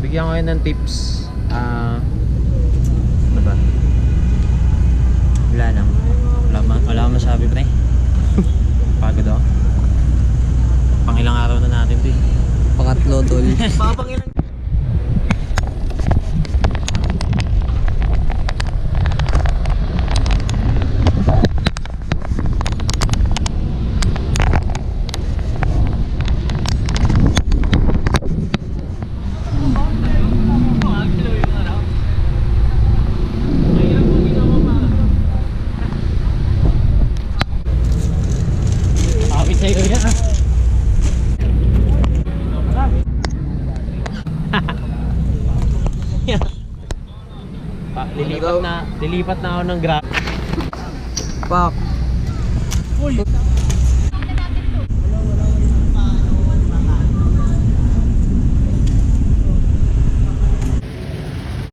Bigyan ko kayo ng tips. Ano ba? Wala lang. Wala akong masabi, pre. Pagod ako. Pangilang araw na natin to eh. Pangatlo, tol. Pangilang. Lilipat na ako ng grab. Pak. Uy!